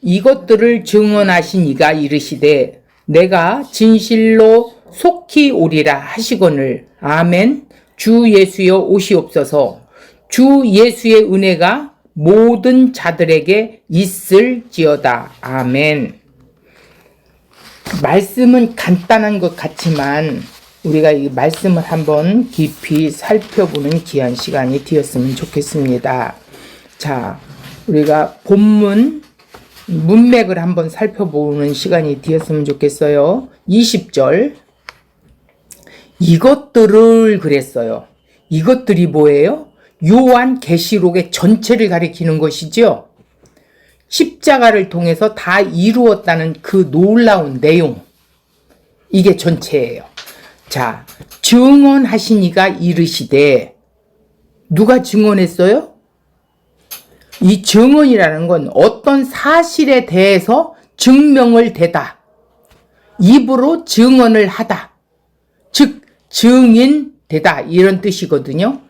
이것들을 증언하신 이가 이르시되 내가 진실로 속히 오리라 하시거늘. 아멘. 주 예수여 오시옵소서. 주 예수의 은혜가 모든 자들에게 있을지어다. 아멘. 말씀은 간단한 것 같지만 우리가 이 말씀을 한번 깊이 살펴보는 귀한 시간이 되었으면 좋겠습니다. 자, 우리가 본문 문맥을 한번 살펴보는 시간이 되었으면 좋겠어요. 20절. 이것들을 그랬어요. 이것들이 뭐예요? 요한 계시록의 전체를 가리키는 것이죠. 십자가를 통해서 다 이루었다는 그 놀라운 내용. 이게 전체예요. 자, 증언하신 이가 이르시되 누가 증언했어요? 이 증언이라는 건 어떤 사실에 대해서 증명을 대다. 입으로 증언을 하다. 즉 증인되다 이런 뜻이거든요.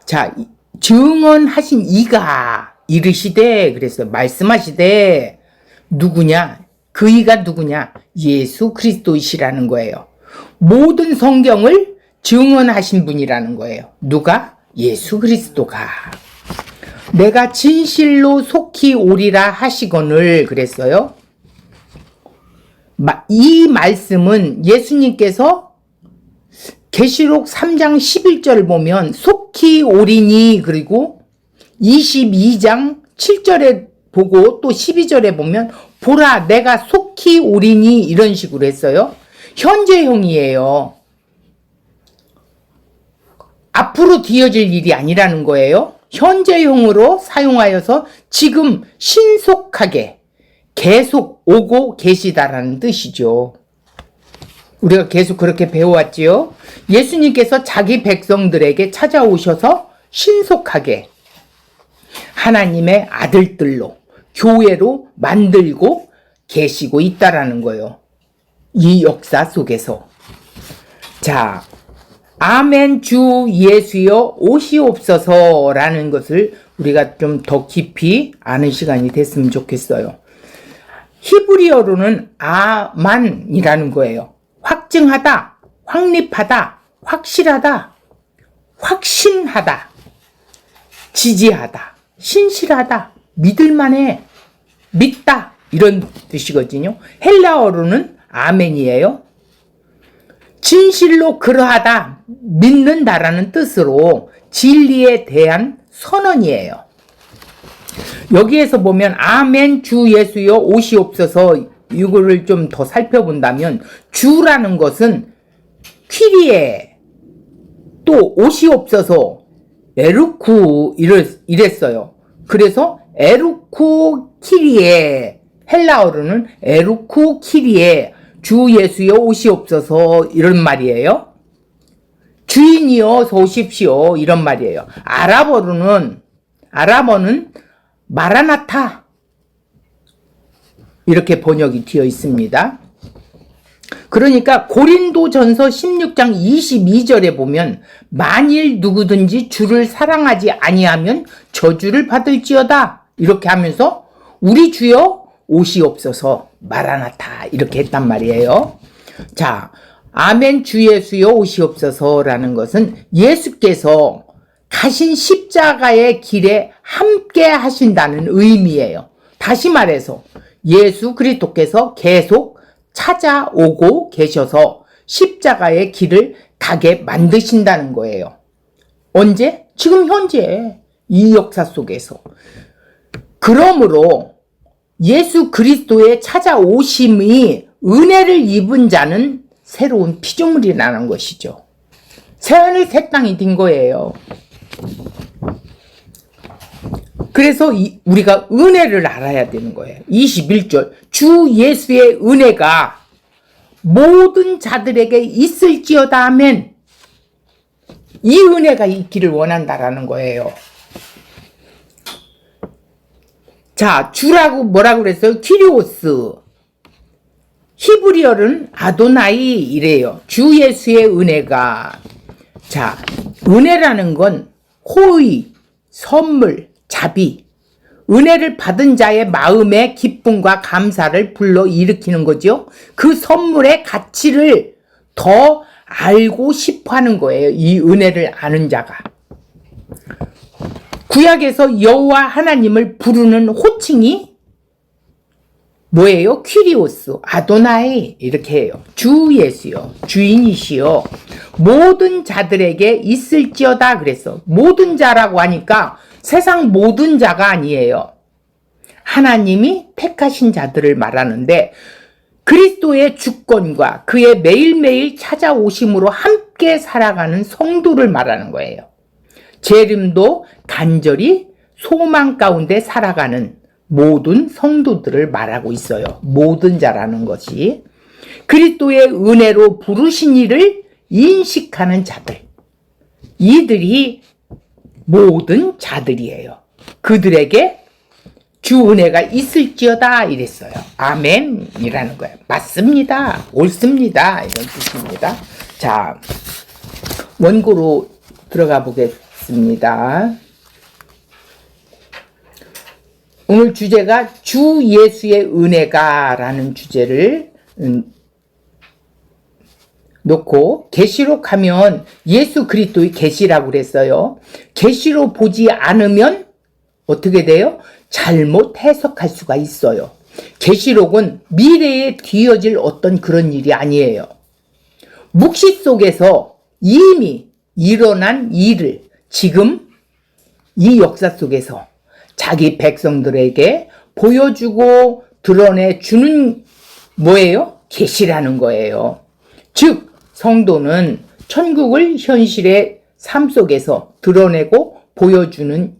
자, 증언하신 이가 이르시되 그랬어요. 말씀하시되 누구냐? 그 이가 누구냐? 예수 그리스도이시라는 거예요. 모든 성경을 증언하신 분이라는 거예요. 누가? 예수 그리스도가. 내가 진실로 속히 오리라 하시거늘 그랬어요. 이 말씀은 예수님께서 계시록 3장 11절을 보면 속히 오리니 그리고 22장 7절에 보고 또 12절에 보면 보라 내가 속히 오리니 이런 식으로 했어요. 현재형이에요. 앞으로 뒤어질 일이 아니라는 거예요. 현재형으로 사용하여서 지금 신속하게 계속 오고 계시다라는 뜻이죠. 우리가 계속 그렇게 배워왔지요. 예수님께서 자기 백성들에게 찾아오셔서 신속하게 하나님의 아들들로 교회로 만들고 계시고 있다라는 거예요. 이 역사 속에서. 자, 아멘 주 예수여 오시옵소서라는 것을 우리가 좀 더 깊이 아는 시간이 됐으면 좋겠어요. 히브리어로는 아만이라는 거예요. 확증하다, 확립하다, 확실하다, 확신하다, 지지하다, 신실하다, 믿을만해, 믿다 이런 뜻이거든요. 헬라어로는 아멘이에요. 진실로 그러하다, 믿는다라는 뜻으로 진리에 대한 선언이에요. 여기에서 보면 아멘 주 예수여 오시옵소서 이거를 좀 더 살펴본다면 주라는 것은 퀴리에 또 오시옵소서 에루쿠 이랬어요. 그래서 에루쿠 키리에 헬라어로는 에루쿠 키리에 주 예수여 오시옵소서 이런 말이에요. 주인이여 서 오십시오 이런 말이에요. 아랍어는 마라나타 이렇게 번역이 되어 있습니다. 그러니까 고린도전서 16장 22절에 보면 만일 누구든지 주를 사랑하지 아니하면 저주를 받을지어다 이렇게 하면서 우리 주여 오시옵소서 마라나타 이렇게 했단 말이에요. 자, 아멘 주 예수여 오시옵소서라는 것은 예수께서 가신 십자가의 길에 함께 하신다는 의미예요. 다시 말해서 예수 그리스도께서 계속 찾아오고 계셔서 십자가의 길을 가게 만드신다는 거예요. 언제? 지금 현재 이 역사 속에서. 그러므로 예수 그리스도의 찾아오심이 은혜를 입은 자는 새로운 피조물이라는 것이죠. 새하늘 새 땅이 된 거예요. 그래서 우리가 은혜를 알아야 되는 거예요. 21절 주 예수의 은혜가 모든 자들에게 있을지어다 아멘. 이 은혜가 있기를 원한다라는 거예요. 자, 주라고 뭐라고 그랬어요? 키리오스. 히브리어는 아도나이 이래요. 주 예수의 은혜가. 자, 은혜라는 건 호의, 선물, 자비, 은혜를 받은 자의 마음의 기쁨과 감사를 불러일으키는 거죠. 그 선물의 가치를 더 알고 싶어 하는 거예요. 이 은혜를 아는 자가. 구약에서 여호와 하나님을 부르는 호칭이 뭐예요? 퀴리오스, 아도나이 이렇게 해요. 주 예수요, 주인이시요, 모든 자들에게 있을지어다 그랬어. 모든 자라고 하니까 세상 모든 자가 아니에요. 하나님이 택하신 자들을 말하는데 그리스도의 주권과 그의 매일매일 찾아오심으로 함께 살아가는 성도를 말하는 거예요. 재림도 간절히 소망 가운데 살아가는 모든 성도들을 말하고 있어요. 모든 자라는 것이 그리스도의 은혜로 부르신 이를 인식하는 자들, 이들이 모든 자들이에요. 그들에게 주 은혜가 있을지어다 이랬어요. 아멘이라는 거예요. 맞습니다. 옳습니다. 이런 뜻입니다. 자, 원고로 들어가 보겠습니다. 오늘 주제가 주 예수의 은혜가 라는 주제를 놓고 계시록 하면 예수 그리스도의 계시라고 그랬어요. 계시로 보지 않으면 어떻게 돼요? 잘못 해석할 수가 있어요. 계시록은 미래에 뒤어질 어떤 그런 일이 아니에요. 묵시 속에서 이미 일어난 일을 지금 이 역사 속에서 자기 백성들에게 보여주고 드러내주는 뭐예요? 계시라는 거예요. 즉 성도는 천국을 현실의 삶 속에서 드러내고 보여주는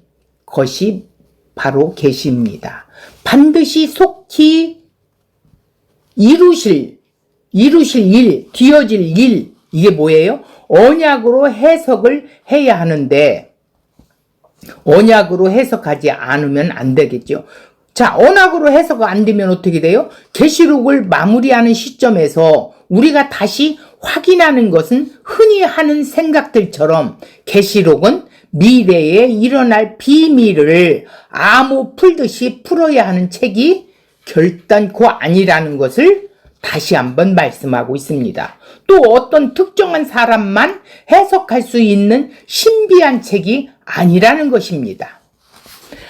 것이 바로 계시입니다. 반드시 속히 이루실 일, 뒤어질 일, 이게 뭐예요? 언약으로 해석을 해야 하는데 언약으로 해석하지 않으면 안 되겠죠. 자, 언약으로 해석 안 되면 어떻게 돼요? 계시록을 마무리하는 시점에서 우리가 다시 확인하는 것은 흔히 하는 생각들처럼 계시록은 미래에 일어날 비밀을 암호 풀듯이 풀어야 하는 책이 결단코 아니라는 것을 다시 한번 말씀하고 있습니다. 또 어떤 특정한 사람만 해석할 수 있는 신비한 책이 아니라는 것입니다.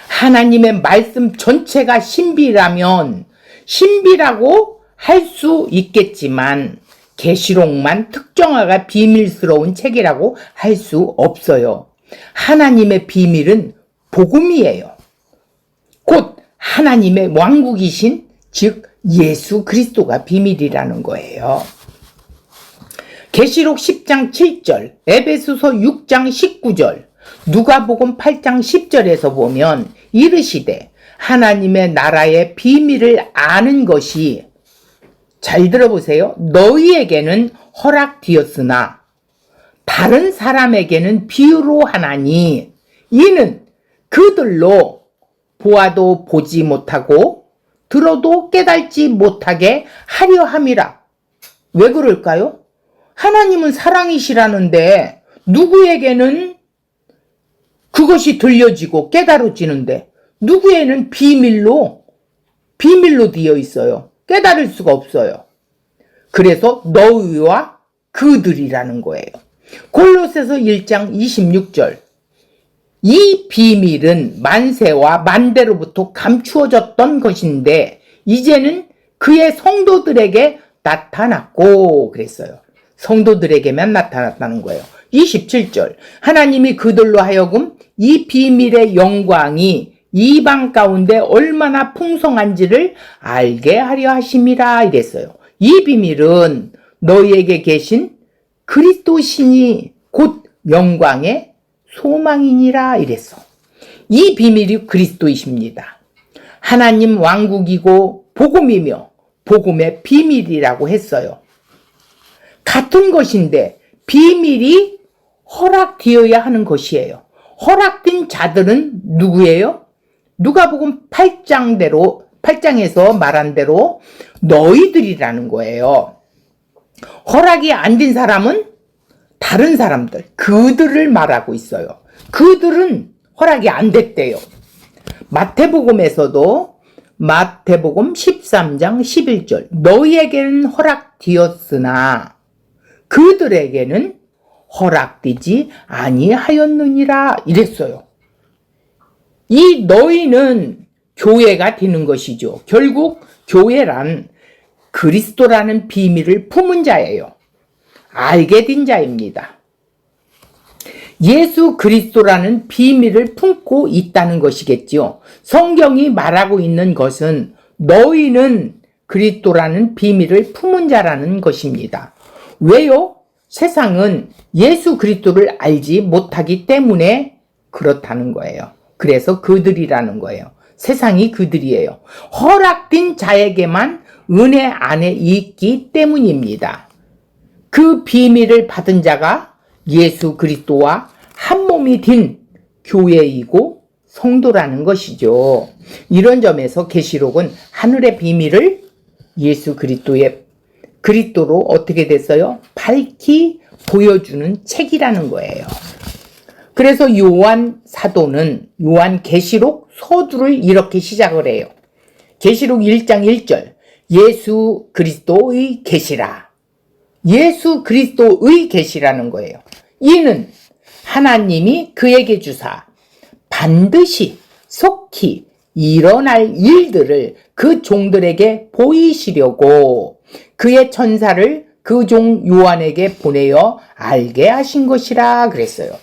하나님의 말씀 전체가 신비라면 신비라고 할 수 있겠지만 계시록만 특정화가 비밀스러운 책이라고 할 수 없어요. 하나님의 비밀은 복음이에요. 곧 하나님의 왕국이신 즉 예수 그리스도가 비밀이라는 거예요. 계시록 10장 7절, 에베소서 6장 19절, 누가복음 8장 10절에서 보면 이르시되 하나님의 나라의 비밀을 아는 것이, 잘 들어보세요, 너희에게는 허락되었으나 다른 사람에게는 비유로 하나니 이는 그들로 보아도 보지 못하고 들어도 깨달지 못하게 하려 함이라. 왜 그럴까요? 하나님은 사랑이시라는데 누구에게는 그것이 들려지고 깨달아지는데 누구에는 비밀로 되어 있어요. 깨달을 수가 없어요. 그래서 너희와 그들이라는 거예요. 골로새서 1장 26절, 이 비밀은 만세와 만대로부터 감추어졌던 것인데 이제는 그의 성도들에게 나타났고 그랬어요. 성도들에게만 나타났다는 거예요. 27절, 하나님이 그들로 하여금 이 비밀의 영광이 이방 가운데 얼마나 풍성한지를 알게 하려 하심이라 이랬어요. 이 비밀은 너희에게 계신 그리스도 신이 곧 영광의 소망이니라 이랬어. 이 비밀이 그리스도이십니다. 하나님 왕국이고 복음이며 복음의 비밀이라고 했어요. 같은 것인데 비밀이 허락되어야 하는 것이에요. 허락된 자들은 누구예요? 누가복음 8장에서 말한 대로 너희들이라는 거예요. 허락이 안 된 사람은 다른 사람들, 그들을 말하고 있어요. 그들은 허락이 안 됐대요. 마태복음에서도 마태복음 13장 11절 너희에게는 허락되었으나 그들에게는 허락되지 아니하였느니라 이랬어요. 이 너희는 교회가 되는 것이죠. 결국 교회란 그리스도라는 비밀을 품은 자예요. 알게 된 자입니다. 예수 그리스도라는 비밀을 품고 있다는 것이겠지요. 성경이 말하고 있는 것은 너희는 그리스도라는 비밀을 품은 자라는 것입니다. 왜요? 세상은 예수 그리스도를 알지 못하기 때문에 그렇다는 거예요. 그래서 그들이라는 거예요. 세상이 그들이에요. 허락된 자에게만 은혜 안에 있기 때문입니다. 그 비밀을 받은 자가 예수 그리스도와 한 몸이 된 교회이고 성도라는 것이죠. 이런 점에서 계시록은 하늘의 비밀을 예수 그리스도로 어떻게 됐어요? 밝히 보여주는 책이라는 거예요. 그래서 요한 사도는 요한 계시록 서두를 이렇게 시작을 해요. 계시록 1장 1절 예수 그리스도의 계시라. 예수 그리스도의 계시라는 거예요. 이는 하나님이 그에게 주사 반드시 속히 일어날 일들을 그 종들에게 보이시려고 그의 천사를 그 종 요한에게 보내어 알게 하신 것이라 그랬어요.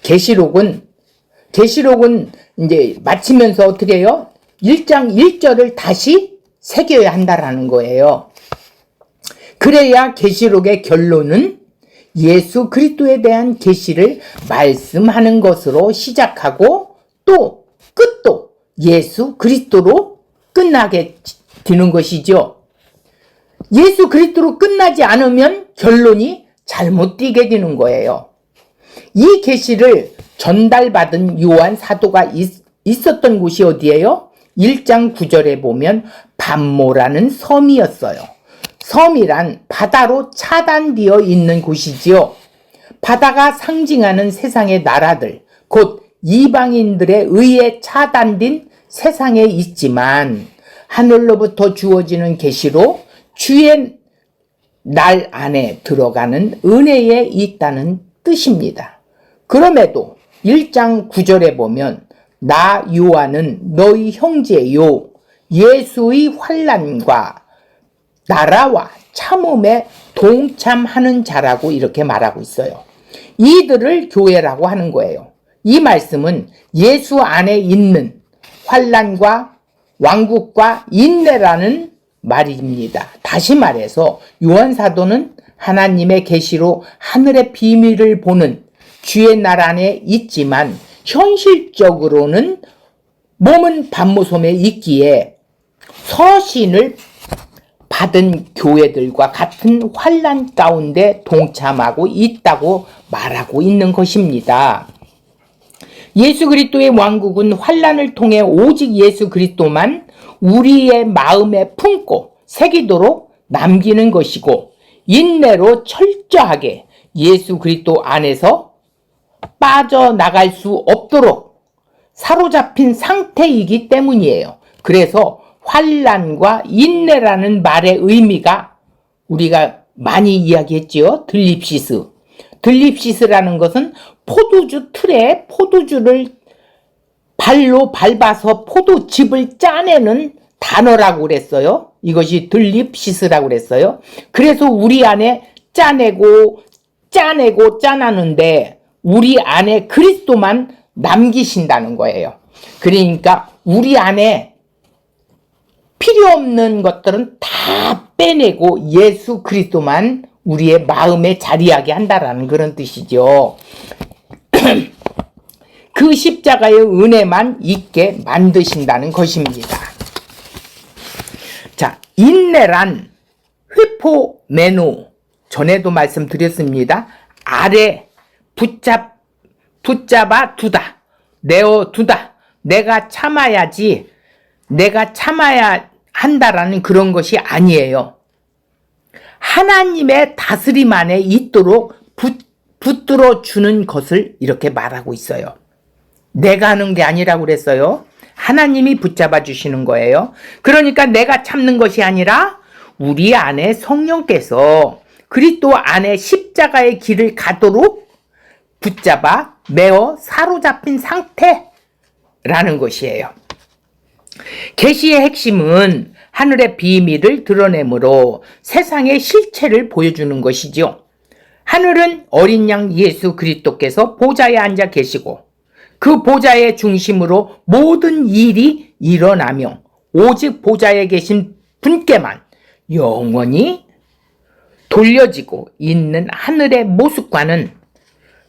계시록은 이제 마치면서 어떻게 해요? 1장 1절을 다시 새겨야 한다라는 거예요. 그래야 계시록의 결론은 예수 그리스도에 대한 계시를 말씀하는 것으로 시작하고 또 끝도 예수 그리스도로 끝나게 되는 것이죠. 예수 그리스도로 끝나지 않으면 결론이 잘못되게 되는 거예요. 이 계시를 전달받은 요한 사도가 있었던 곳이 어디예요? 1장 9절에 보면 밤모라는 섬이었어요. 섬이란 바다로 차단되어 있는 곳이지요. 바다가 상징하는 세상의 나라들, 곧 이방인들에 의해 차단된 세상에 있지만 하늘로부터 주어지는 계시로 주의 날 안에 들어가는 은혜에 있다는 뜻입니다. 그럼에도 1장 9절에 보면 나 요한은 너희 형제요 예수의 환난과 나라와 참음에 동참하는 자라고 이렇게 말하고 있어요. 이들을 교회라고 하는 거예요. 이 말씀은 예수 안에 있는 환난과 왕국과 인내라는 말입니다. 다시 말해서 요한 사도는 하나님의 계시로 하늘의 비밀을 보는 주의 날 안에 있지만 현실적으로는 몸은 밤모섬에 있기에 서신을 받은 교회들과 같은 환난 가운데 동참하고 있다고 말하고 있는 것입니다. 예수 그리스도의 왕국은 환난을 통해 오직 예수 그리스도만 우리의 마음에 품고 새기도록 남기는 것이고 인내로 철저하게 예수 그리스도 안에서 빠져나갈 수 없도록 사로잡힌 상태이기 때문이에요. 그래서 환난과 인내라는 말의 의미가 우리가 많이 이야기했지요. 들립시스라는 것은 포도주 틀에 포도주를 발로 밟아서 포도즙을 짜내는 단어라고 그랬어요. 이것이 들립시스라고 그랬어요. 그래서 우리 안에 짜내고 짜내는데 우리 안에 그리스도만 남기신다는 거예요. 그러니까 우리 안에 필요 없는 것들은 다 빼내고 예수 그리스도만 우리의 마음에 자리하게 한다라는 그런 뜻이죠. 그 십자가의 은혜만 있게 만드신다는 것입니다. 자, 인내란 휘포메노 전에도 말씀드렸습니다. 아래 붙잡아 두다, 내어 두다, 내가 참아야 한다라는 그런 것이 아니에요. 하나님의 다스림 안에 있도록 붙들어 주는 것을 이렇게 말하고 있어요. 내가 하는 게 아니라고 그랬어요. 하나님이 붙잡아 주시는 거예요. 그러니까 내가 참는 것이 아니라 우리 안에 성령께서 그리스도 안에 십자가의 길을 가도록 붙잡아 매어 사로잡힌 상태라는 것이에요. 계시의 핵심은 하늘의 비밀을 드러내므로 세상의 실체를 보여주는 것이죠. 하늘은 어린 양 예수 그리스도께서 보좌에 앉아 계시고 그 보좌의 중심으로 모든 일이 일어나며 오직 보좌에 계신 분께만 영원히 돌려지고 있는 하늘의 모습과는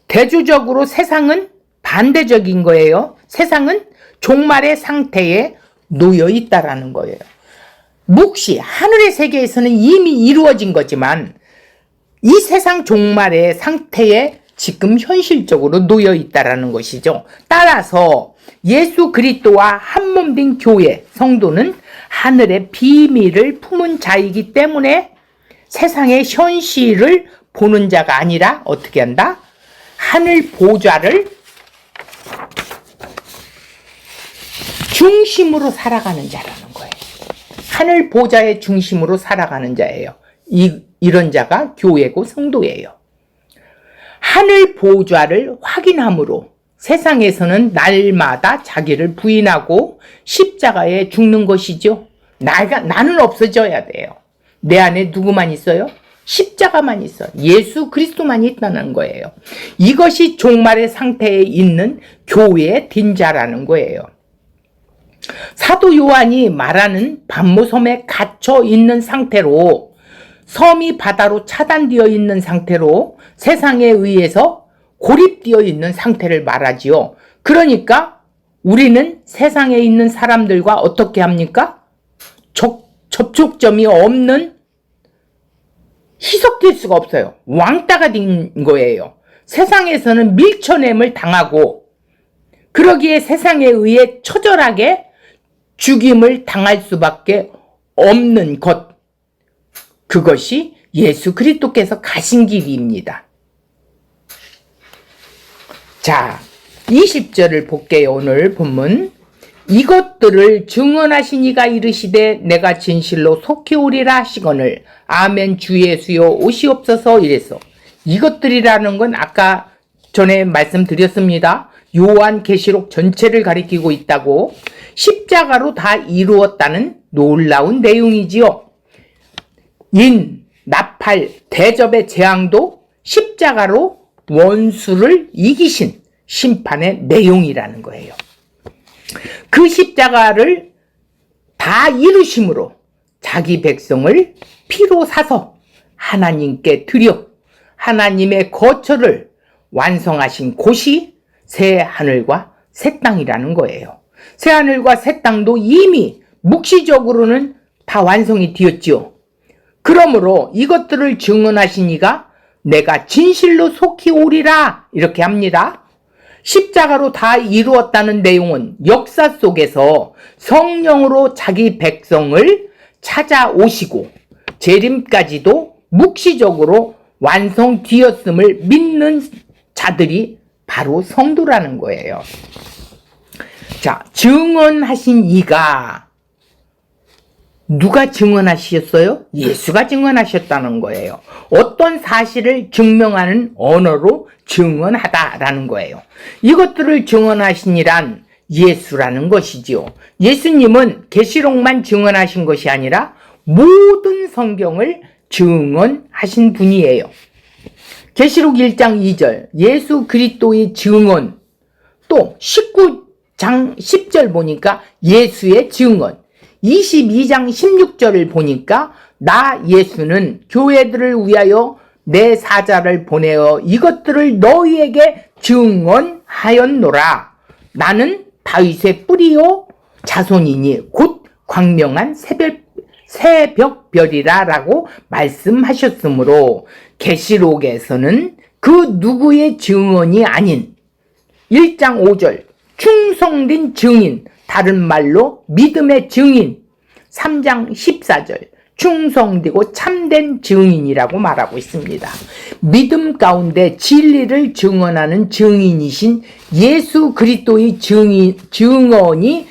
대조적으로 세상은 반대적인 거예요. 세상은 종말의 상태에 놓여 있다라는 거예요. 묵시 하늘의 세계에서는 이미 이루어진 거지만 이 세상 종말의 상태에 지금 현실적으로 놓여 있다라는 것이죠. 따라서 예수 그리스도와 한 몸 된 교회 성도는 하늘의 비밀을 품은 자이기 때문에 세상의 현실을 보는 자가 아니라 어떻게 한다? 하늘 보좌를 중심으로 살아가는 자라는 거예요. 하늘 보좌의 중심으로 살아가는 자예요. 이런 자가 교회고 성도예요. 하늘 보좌를 확인함으로 세상에서는 날마다 자기를 부인하고 십자가에 죽는 것이죠. 나는 없어져야 돼요. 내 안에 누구만 있어요? 십자가만 있어. 예수 그리스도만 있다는 거예요. 이것이 종말의 상태에 있는 교회의 딘자라는 거예요. 사도 요한이 말하는 반모섬에 갇혀 있는 상태로 섬이 바다로 차단되어 있는 상태로 세상에 의해서 고립되어 있는 상태를 말하지요. 그러니까 우리는 세상에 있는 사람들과 어떻게 합니까? 접촉점이 없는 희석될 수가 없어요. 왕따가 된 거예요. 세상에서는 밀쳐냄을 당하고 그러기에 세상에 의해 처절하게 죽임을 당할 수밖에 없는 것. 그것이 예수 그리스도께서 가신 길입니다. 자, 20절을 볼게요. 오늘 본문. 이것들을 증언하신 이가 이르시되 내가 진실로 속히 오리라 하시거늘 아멘 주 예수여 오시옵소서 이랬어. 이것들이라는 건 아까 전에 말씀드렸습니다. 요한 계시록 전체를 가리키고 있다고. 십자가로 다 이루었다는 놀라운 내용이지요. 인, 나팔, 대접의 재앙도 십자가로 원수를 이기신 심판의 내용이라는 거예요. 그 십자가를 다 이루심으로 자기 백성을 피로 사서 하나님께 드려 하나님의 거처를 완성하신 곳이 새 하늘과 새 땅이라는 거예요. 새 하늘과 새 땅도 이미 묵시적으로는 다 완성이 되었지요. 그러므로 이것들을 증언하신 이가 내가 진실로 속히 오리라 이렇게 합니다. 십자가로 다 이루었다는 내용은 역사 속에서 성령으로 자기 백성을 찾아오시고 재림까지도 묵시적으로 완성되었음을 믿는 자들이 바로 성도라는 거예요. 자, 증언하신 이가 누가 증언하셨어요? 예수가 증언하셨다는 거예요. 어떤 사실을 증명하는 언어로 증언하다라는 거예요. 이것들을 증언하시니란 예수라는 것이지요. 예수님은 계시록만 증언하신 것이 아니라 모든 성경을 증언하신 분이에요. 계시록 1장 2절 예수 그리스도의 증언, 또 19장 10절 보니까 예수의 증언, 22장 16절을 보니까 나 예수는 교회들을 위하여 내 사자를 보내어 이것들을 너희에게 증언하였노라. 나는 다윗의 뿌리요 자손이니 곧 광명한 새벽별이라 라고 말씀하셨으므로 계시록에서는 그 누구의 증언이 아닌 1장 5절 충성된 증인, 다른 말로 믿음의 증인, 3장 14절 충성되고 참된 증인이라고 말하고 있습니다. 믿음 가운데 진리를 증언하는 증인이신 예수 그리스도의 증언이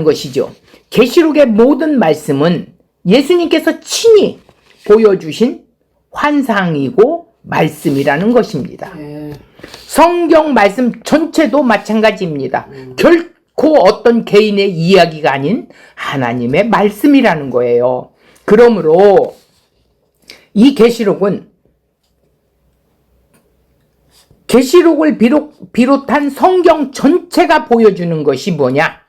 것이죠. 계시록의 모든 말씀은 예수님께서 친히 보여주신 환상이고 말씀이라는 것입니다. 성경 말씀 전체도 마찬가지입니다. 결코 어떤 개인의 이야기가 아닌 하나님의 말씀이라는 거예요. 그러므로 이 계시록은 계시록을 비롯한 성경 전체가 보여주는 것이 뭐냐?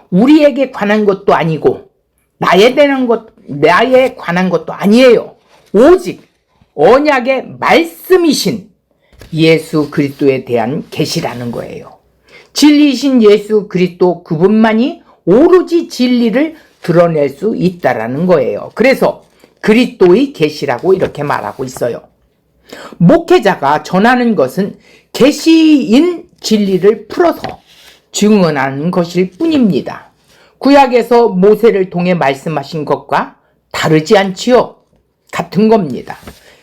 우리에게 관한 것도 아니고 나에 관한 것도 아니에요. 오직 언약의 말씀이신 예수 그리스도에 대한 계시라는 거예요. 진리이신 예수 그리스도 그분만이 오로지 진리를 드러낼 수 있다라는 거예요. 그래서 그리스도의 계시라고 이렇게 말하고 있어요. 목회자가 전하는 것은 계시인 진리를 풀어서 증언하는 것일 뿐입니다. 구약에서 모세를 통해 말씀하신 것과 다르지 않지요? 같은 겁니다.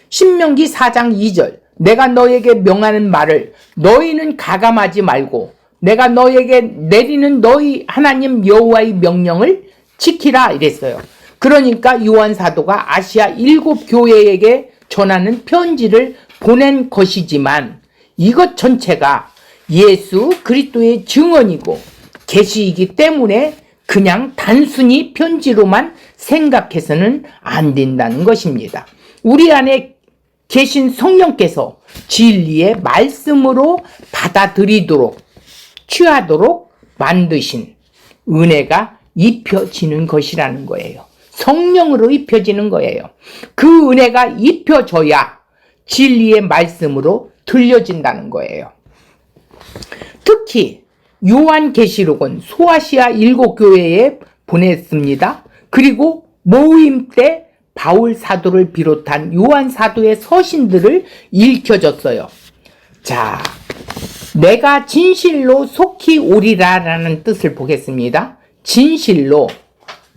신명기 4장 2절 내가 너에게 명하는 말을 너희는 가감하지 말고 내가 너에게 내리는 너희 하나님 여호와의 명령을 지키라 이랬어요. 그러니까 요한 사도가 아시아 7교회에게 전하는 편지를 보낸 것이지만 이것 전체가 예수 그리스도의 증언이고 계시이기 때문에 그냥 단순히 편지로만 생각해서는 안 된다는 것입니다. 우리 안에 계신 성령께서 진리의 말씀으로 받아들이도록 취하도록 만드신 은혜가 입혀지는 것이라는 거예요. 성령으로 입혀지는 거예요. 그 은혜가 입혀져야 진리의 말씀으로 들려진다는 거예요. 특히 요한계시록은 소아시아 7교회에 보냈습니다. 그리고 모임 때 바울 사도를 비롯한 요한 사도의 서신들을 읽혀줬어요. 자, 내가 진실로 속히 오리라 라는 뜻을 보겠습니다. 진실로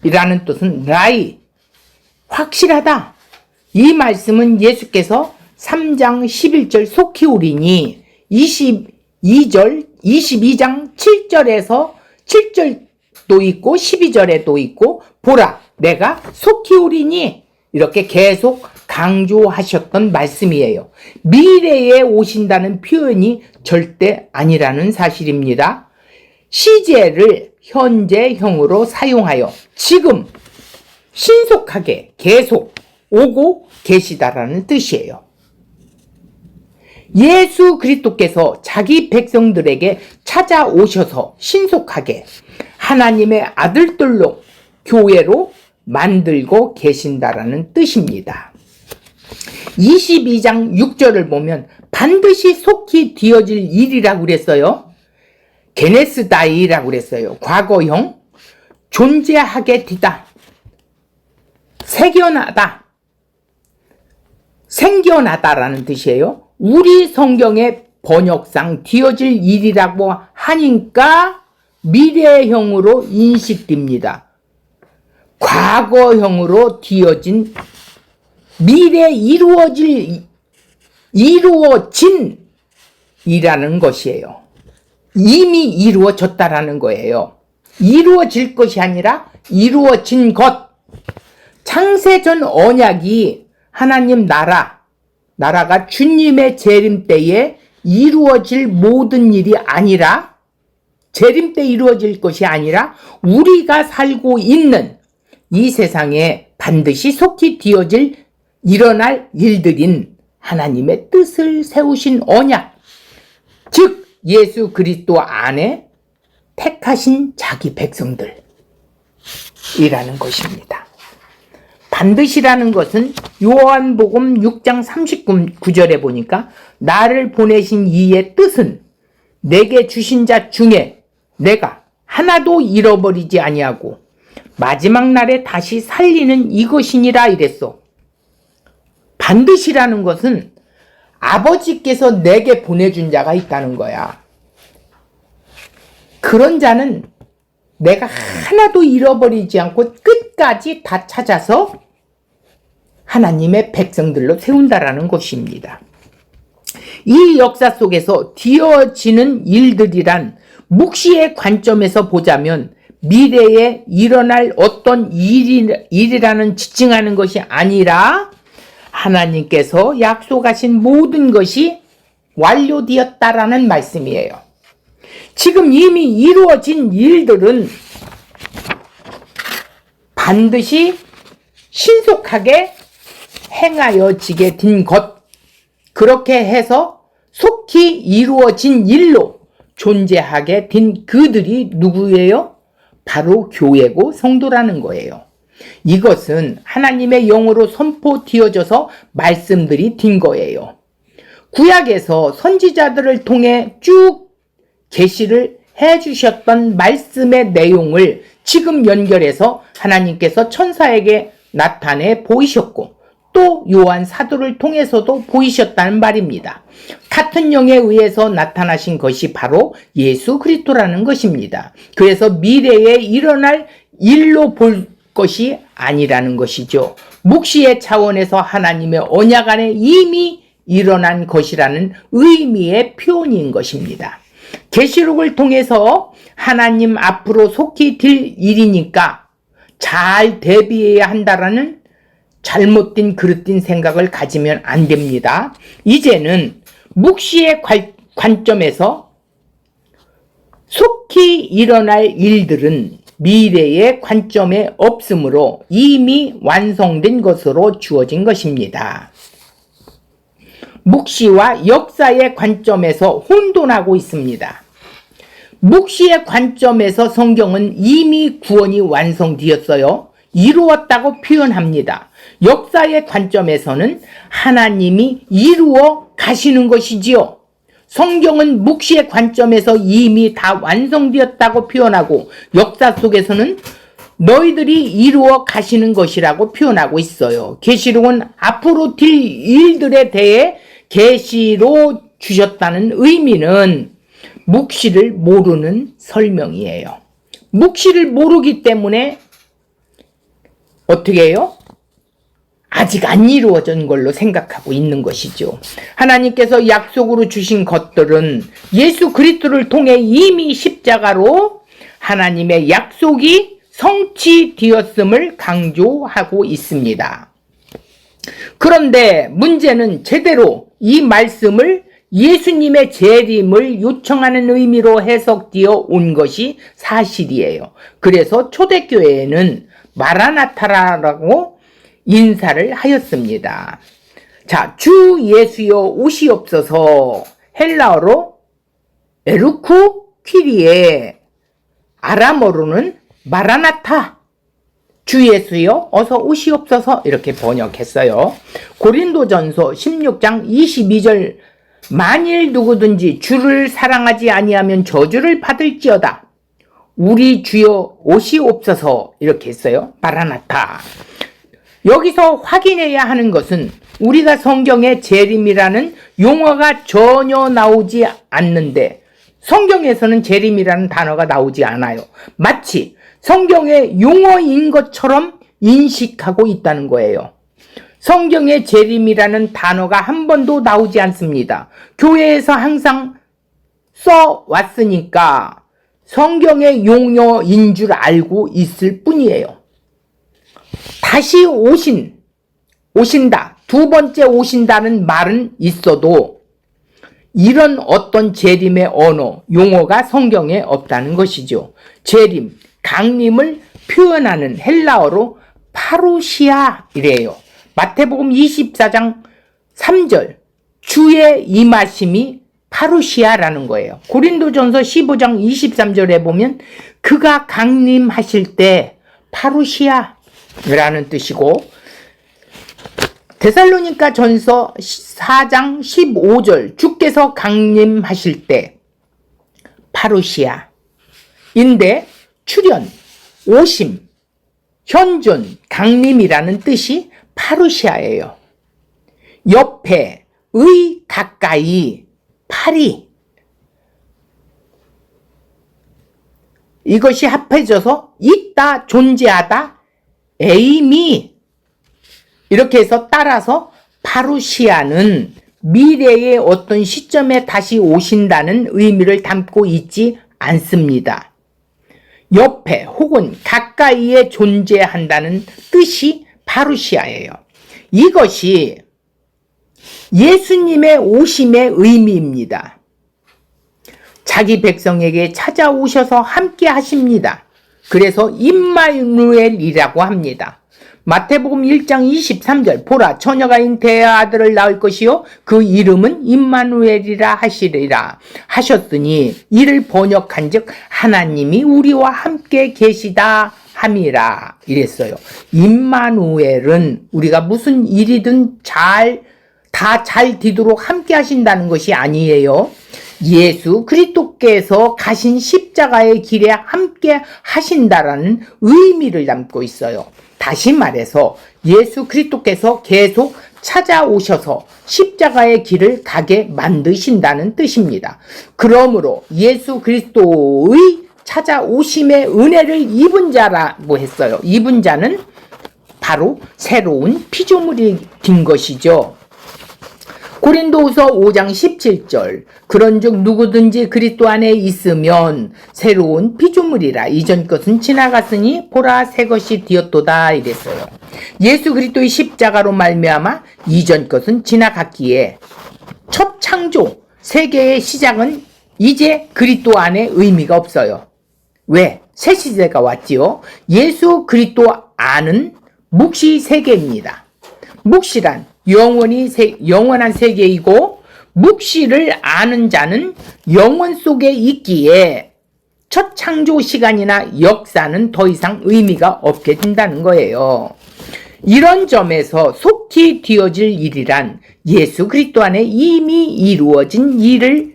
이라는 뜻은 라이, 확실하다. 이 말씀은 예수께서 3장 11절 속히 오리니 22장 7절에서 7절도 있고 12절에도 있고 보라 내가 속히 오리니 이렇게 계속 강조하셨던 말씀이에요. 미래에 오신다는 표현이 절대 아니라는 사실입니다. 시제를 현재형으로 사용하여 지금 신속하게 계속 오고 계시다라는 뜻이에요. 예수 그리스도께서 자기 백성들에게 찾아오셔서 신속하게 하나님의 아들들로 교회로 만들고 계신다라는 뜻입니다. 22장 6절을 보면 반드시 속히 되어질 일이라고 그랬어요. 게네스다이라고 그랬어요. 과거형 존재하게 되다. 새겨나다. 생겨나다라는 뜻이에요. 우리 성경의 번역상 되어질 일이라고 하니까 미래형으로 인식됩니다. 과거형으로 되어진 미래 이루어진 이라는 것이에요. 이미 이루어졌다라는 거예요. 이루어질 것이 아니라 이루어진 것. 창세전 언약이 하나님 나라가 주님의 재림 때에 이루어질 모든 일이 아니라 재림 때 이루어질 것이 아니라 우리가 살고 있는 이 세상에 반드시 속히 일어날 일들인 하나님의 뜻을 세우신 언약, 즉 예수 그리스도 안에 택하신 자기 백성들이라는 것입니다. 반드시라는 것은 요한복음 6장 39절에 보니까 나를 보내신 이의 뜻은 내게 주신 자 중에 내가 하나도 잃어버리지 아니하고 마지막 날에 다시 살리는 이것이니라 이랬어. 반드시라는 것은 아버지께서 내게 보내준 자가 있다는 거야. 그런 자는 내가 하나도 잃어버리지 않고 끝까지 다 찾아서 하나님의 백성들로 세운다라는 것입니다. 이 역사 속에서 되어지는 일들이란 묵시의 관점에서 보자면 미래에 일어날 어떤 일이라는 지칭하는 것이 아니라 하나님께서 약속하신 모든 것이 완료되었다라는 말씀이에요. 지금 이미 이루어진 일들은 반드시 신속하게 행하여지게 된 것, 그렇게 해서 속히 이루어진 일로 존재하게 된 그들이 누구예요? 바로 교회고 성도라는 거예요. 이것은 하나님의 영으로 선포되어져서 말씀들이 된 거예요. 구약에서 선지자들을 통해 쭉 계시를 해주셨던 말씀의 내용을 지금 연결해서 하나님께서 천사에게 나타내 보이셨고 또 요한 사도를 통해서도 보이셨다는 말입니다. 같은 영에 의해서 나타나신 것이 바로 예수 그리스도라는 것입니다. 그래서 미래에 일어날 일로 볼 것이 아니라는 것이죠. 묵시의 차원에서 하나님의 언약 안에 이미 일어난 것이라는 의미의 표현인 것입니다. 계시록을 통해서 하나님 앞으로 속히 될 일이니까 잘 대비해야 한다라는 잘못된 그릇된 생각을 가지면 안 됩니다. 이제는 묵시의 관점에서 속히 일어날 일들은 미래의 관점에 없으므로 이미 완성된 것으로 주어진 것입니다. 묵시와 역사의 관점에서 혼돈하고 있습니다. 묵시의 관점에서 성경은 이미 구원이 완성되었어요. 이루었다고 표현합니다. 역사의 관점에서는 하나님이 이루어 가시는 것이지요. 성경은 묵시의 관점에서 이미 다 완성되었다고 표현하고 역사 속에서는 너희들이 이루어 가시는 것이라고 표현하고 있어요. 계시록은 앞으로 될 일들에 대해 계시로 주셨다는 의미는 묵시를 모르는 설명이에요. 묵시를 모르기 때문에 어떻게 해요? 아직 안 이루어진 걸로 생각하고 있는 것이죠. 하나님께서 약속으로 주신 것들은 예수 그리스도를 통해 이미 십자가로 하나님의 약속이 성취되었음을 강조하고 있습니다. 그런데 문제는 제대로 이 말씀을 예수님의 재림을 요청하는 의미로 해석되어 온 것이 사실이에요. 그래서 초대교회에는 마라나타라고 인사를 하였습니다. 자, 주 예수여 오시옵소서, 헬라어로 에루쿠 퀴리에, 아람어로는 마라나타, 주 예수여 어서 오시옵소서, 이렇게 번역했어요. 고린도전서 16장 22절, 만일 누구든지 주를 사랑하지 아니하면 저주를 받을지어다. 우리 주여 오시옵소서, 이렇게 했어요. 마라나타. 여기서 확인해야 하는 것은 우리가 성경에 재림이라는 용어가 전혀 나오지 않는데 성경에서는 재림이라는 단어가 나오지 않아요. 마치 성경의 용어인 것처럼 인식하고 있다는 거예요. 성경에 재림이라는 단어가 한 번도 나오지 않습니다. 교회에서 항상 써왔으니까 성경의 용어인 줄 알고 있을 뿐이에요. 다시 오신다, 두 번째 오신다는 말은 있어도 이런 어떤 재림의 언어, 용어가 성경에 없다는 것이죠. 재림, 강림을 표현하는 헬라어로 파루시아 이래요. 마태복음 24장 3절, 주의 임하심이 파루시아라는 거예요. 고린도전서 15장 23절에 보면 그가 강림하실 때 파루시아라는 뜻이고, 데살로니가 전서 4장 15절, 주께서 강림하실 때 파루시아인데 출현, 오심, 현존, 강림이라는 뜻이 파루시아예요. 옆에, 의, 가까이, 파리. 이것이 합해져서 있다, 존재하다, 에이미. 이렇게 해서 따라서 파루시아는 미래의 어떤 시점에 다시 오신다는 의미를 담고 있지 않습니다. 옆에 혹은 가까이에 존재한다는 뜻이 파루시아예요. 이것이 예수님의 오심의 의미입니다. 자기 백성에게 찾아오셔서 함께 하십니다. 그래서 임마누엘이라고 합니다. 마태복음 1장 23절 보라 처녀가 잉태하여 아들을 낳을 것이요 그 이름은 임마누엘이라 하시리라 하셨으니 이를 번역한즉 하나님이 우리와 함께 계시다 함이라 이랬어요. 임마누엘은 우리가 무슨 일이든 다 잘 되도록 함께 하신다는 것이 아니에요. 예수 그리스도께서 가신 십자가의 길에 함께 하신다라는 의미를 담고 있어요. 다시 말해서 예수 그리스도께서 계속 찾아오셔서 십자가의 길을 가게 만드신다는 뜻입니다. 그러므로 예수 그리스도의 찾아오심의 은혜를 입은 자라고 했어요. 입은 자는 바로 새로운 피조물이 된 것이죠. 고린도후서 5장 17절 그런즉 누구든지 그리스도 안에 있으면 새로운 피조물이라 이전 것은 지나갔으니 보라 새 것이 되었도다 이랬어요. 예수 그리스도의 십자가로 말미암아 이전 것은 지나갔기에 첫 창조 세계의 시작은 이제 그리스도 안에 의미가 없어요. 왜? 새 시대가 왔지요. 예수 그리스도 안은 묵시 세계입니다. 묵시란 영원한 세계이고 묵시를 아는 자는 영원 속에 있기에 첫 창조 시간이나 역사는 더 이상 의미가 없게 된다는 거예요. 이런 점에서 속히 되어질 일이란 예수 그리스도 안에 이미 이루어진 일을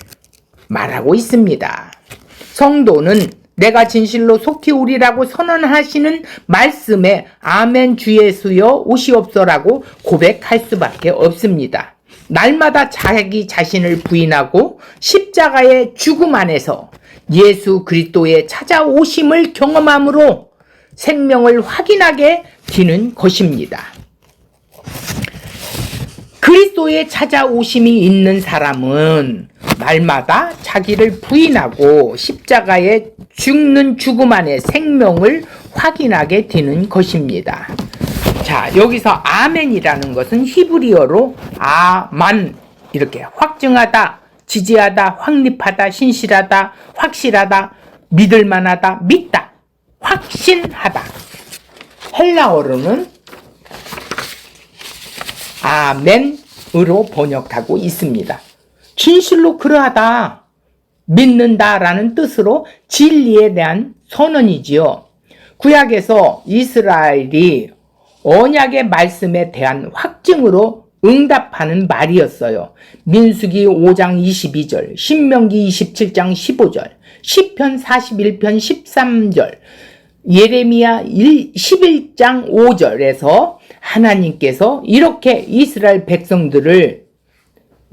말하고 있습니다. 성도는 내가 진실로 속히 오리라고 선언하시는 말씀에 아멘 주 예수여 오시옵소라고 고백할 수밖에 없습니다. 날마다 자기 자신을 부인하고 십자가의 죽음 안에서 예수 그리스도의 찾아오심을 경험함으로 생명을 확인하게 되는 것입니다. 그리스도의 찾아오심이 있는 사람은 날마다 자기를 부인하고 십자가에 죽는 죽음 안에 생명을 확인하게 되는 것입니다. 자, 여기서 아멘이라는 것은 히브리어로 아만 이렇게 확증하다, 지지하다, 확립하다, 신실하다, 확실하다, 믿을만하다, 믿다, 확신하다. 헬라어로는 아멘으로 번역하고 있습니다. 진실로 그러하다, 믿는다라는 뜻으로 진리에 대한 선언이지요. 구약에서 이스라엘이 언약의 말씀에 대한 확증으로 응답하는 말이었어요. 민수기 5장 22절, 신명기 27장 15절, 시편 41편 13절, 예레미야 11장 5절에서 하나님께서 이렇게 이스라엘 백성들을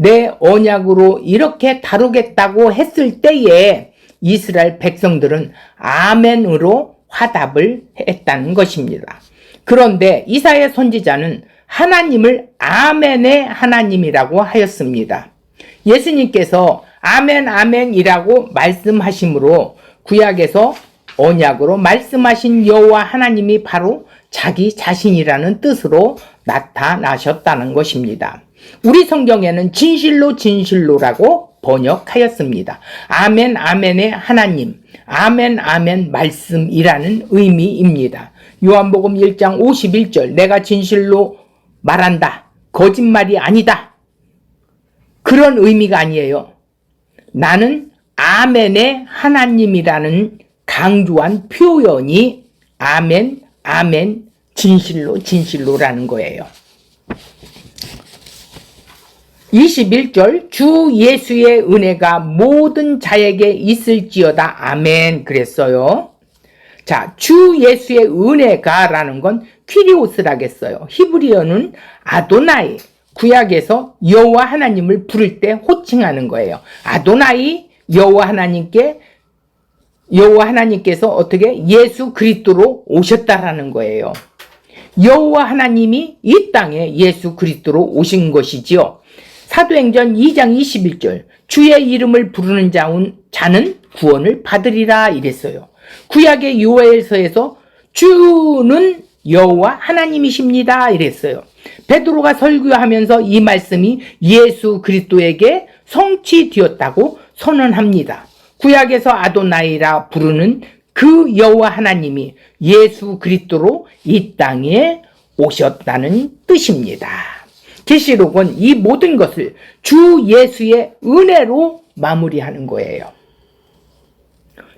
내 언약으로 이렇게 다루겠다고 했을 때에 이스라엘 백성들은 아멘으로 화답을 했다는 것입니다. 그런데 이사야 선지자는 하나님을 아멘의 하나님이라고 하였습니다. 예수님께서 아멘 아멘이라고 말씀하심으로 구약에서 언약으로 말씀하신 여호와 하나님이 바로 자기 자신이라는 뜻으로 나타나셨다는 것입니다. 우리 성경에는 진실로 진실로라고 번역하였습니다. 아멘 아멘의 하나님, 아멘 아멘 말씀이라는 의미입니다. 요한복음 1장 51절 내가 진실로 말한다. 거짓말이 아니다. 그런 의미가 아니에요. 나는 아멘의 하나님이라는 강조한 표현이 아멘 아멘 진실로 진실로라는 거예요. 21절 주 예수의 은혜가 모든 자에게 있을지어다 아멘 그랬어요. 자, 주 예수의 은혜가 라는 건 퀴리오스라겠어요. 히브리어는 아도나이, 구약에서 여호와 하나님을 부를 때 호칭하는 거예요. 아도나이 여호와 하나님께서 어떻게 예수 그리스도로 오셨다라는 거예요. 여호와 하나님이 이 땅에 예수 그리스도로 오신 것이지요. 사도행전 2장 21절 주의 이름을 부르는 자는 구원을 받으리라 이랬어요. 구약의 요엘서에서 주는 여호와 하나님이십니다 이랬어요. 베드로가 설교하면서 이 말씀이 예수 그리스도에게 성취되었다고 선언합니다. 구약에서 아도나이라 부르는 그 여호와 하나님이 예수 그리스도로 이 땅에 오셨다는 뜻입니다. 계시록은 이 모든 것을 주 예수의 은혜로 마무리하는 거예요.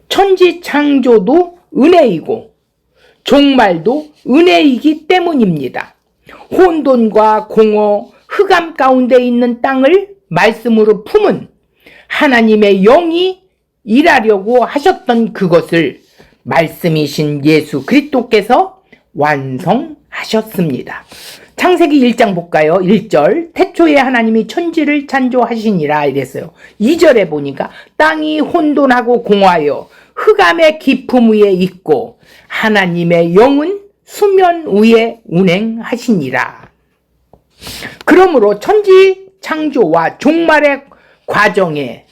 천지 창조도 은혜이고 종말도 은혜이기 때문입니다. 혼돈과 공허, 흑암 가운데 있는 땅을 말씀으로 품은 하나님의 영이 일하려고 하셨던 그것을 말씀이신 예수 그리스도께서 완성하셨습니다. 창세기 1장 볼까요? 1절 태초에 하나님이 천지를 창조하시니라 이랬어요. 2절에 보니까 땅이 혼돈하고 공허하여 흑암의 깊음 위에 있고 하나님의 영은 수면 위에 운행하시니라. 그러므로 천지 창조와 종말의 과정에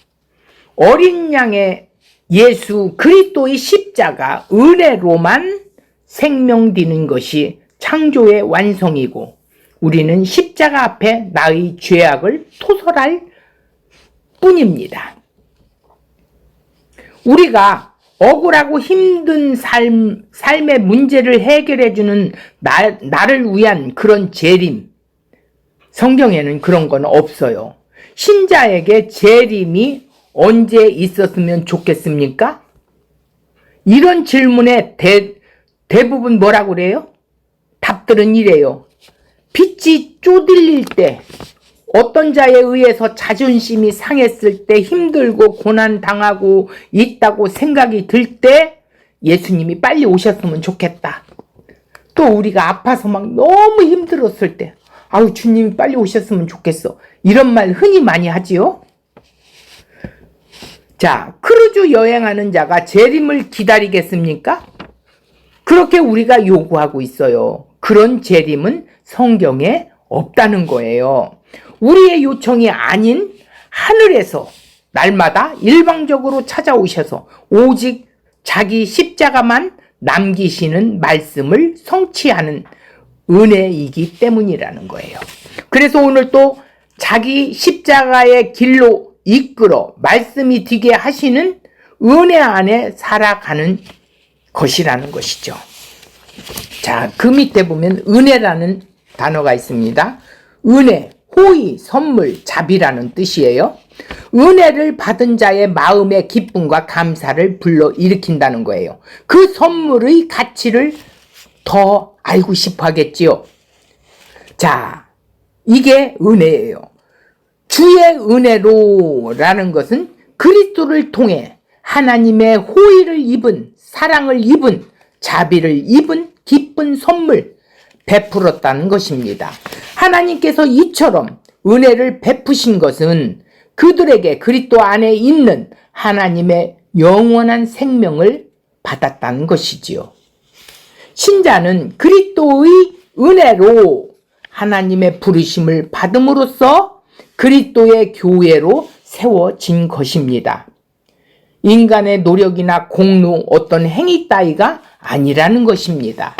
어린 양의 예수 그리스도의 십자가 은혜로만 생명되는 것이 창조의 완성이고 우리는 십자가 앞에 나의 죄악을 토설할 뿐입니다. 우리가 억울하고 힘든 삶의 문제를 해결해주는 나를 위한 그런 재림, 성경에는 그런 건 없어요. 신자에게 재림이 언제 있었으면 좋겠습니까? 이런 질문에 대부분 뭐라고 그래요? 답들은 이래요. 빛이 쪼들릴 때, 어떤 자에 의해서 자존심이 상했을 때, 힘들고 고난당하고 있다고 생각이 들 때 예수님이 빨리 오셨으면 좋겠다. 또 우리가 아파서 막 너무 힘들었을 때 아유 주님이 빨리 오셨으면 좋겠어. 이런 말 흔히 많이 하지요. 자, 크루즈 여행하는 자가 재림을 기다리겠습니까? 그렇게 우리가 요구하고 있어요. 그런 재림은 성경에 없다는 거예요. 우리의 요청이 아닌 하늘에서 날마다 일방적으로 찾아오셔서 오직 자기 십자가만 남기시는 말씀을 성취하는 은혜이기 때문이라는 거예요. 그래서 오늘 또 자기 십자가의 길로 이끌어 말씀이 되게 하시는 은혜 안에 살아가는 것이라는 것이죠. 자, 그 밑에 보면 은혜라는 단어가 있습니다. 은혜, 호의, 선물, 자비라는 뜻이에요. 은혜를 받은 자의 마음의 기쁨과 감사를 불러일으킨다는 거예요. 그 선물의 가치를 더 알고 싶어 하겠지요. 자, 이게 은혜예요. 주의 은혜로라는 것은 그리스도를 통해 하나님의 호의를 입은, 사랑을 입은, 자비를 입은 기쁜 선물 베풀었다는 것입니다. 하나님께서 이처럼 은혜를 베푸신 것은 그들에게 그리스도 안에 있는 하나님의 영원한 생명을 받았다는 것이지요. 신자는 그리스도의 은혜로 하나님의 부르심을 받음으로써 그리스도의 교회로 세워진 것입니다. 인간의 노력이나 공로, 어떤 행위 따위가 아니라는 것입니다.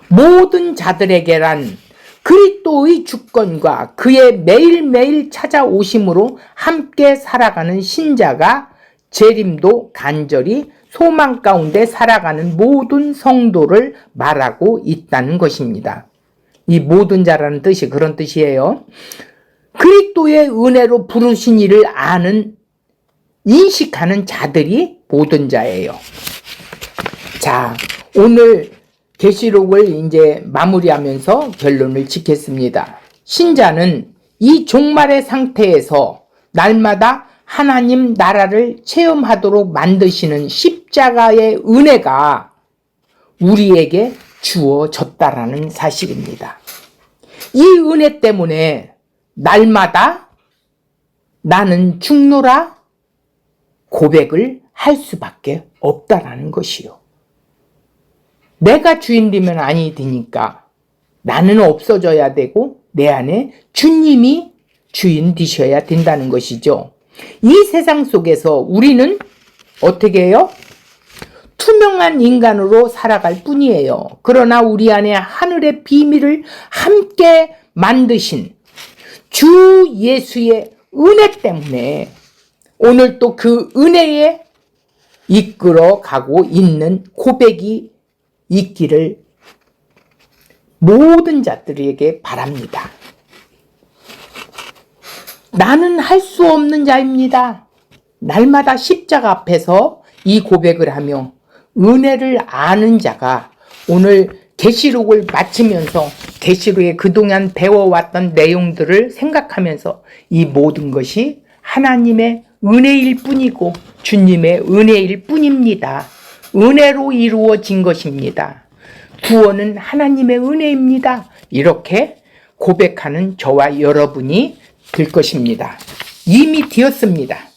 모든 자들에게란 그리스도의 주권과 그의 매일매일 찾아오심으로 함께 살아가는 신자가 재림도 간절히 소망 가운데 살아가는 모든 성도를 말하고 있다는 것입니다. 이 모든 자라는 뜻이 그런 뜻이에요. 그리스도의 은혜로 부르신 이를 아는, 인식하는 자들이 모든 자예요. 자, 오늘 계시록을 이제 마무리하면서 결론을 짓겠습니다. 신자는 이 종말의 상태에서 날마다 하나님 나라를 체험하도록 만드시는 십자가의 은혜가 우리에게 주어졌다라는 사실입니다. 이 은혜 때문에 날마다 나는 죽노라 고백을 할 수밖에 없다라는 것이요. 내가 주인 되면 아니 되니까 나는 없어져야 되고 내 안에 주님이 주인 되셔야 된다는 것이죠. 이 세상 속에서 우리는 어떻게 해요? 투명한 인간으로 살아갈 뿐이에요. 그러나 우리 안에 하늘의 비밀을 함께 만드신 주 예수의 은혜 때문에 오늘 또 그 은혜에 이끌어 가고 있는 고백이 있기를 모든 자들에게 바랍니다. 나는 할 수 없는 자입니다. 날마다 십자가 앞에서 이 고백을 하며 은혜를 아는 자가 오늘 계시록을 마치면서 계시록에 그동안 배워왔던 내용들을 생각하면서 이 모든 것이 하나님의 은혜일 뿐이고 주님의 은혜일 뿐입니다. 은혜로 이루어진 것입니다. 구원은 하나님의 은혜입니다. 이렇게 고백하는 저와 여러분이 될 것입니다. 이미 되었습니다.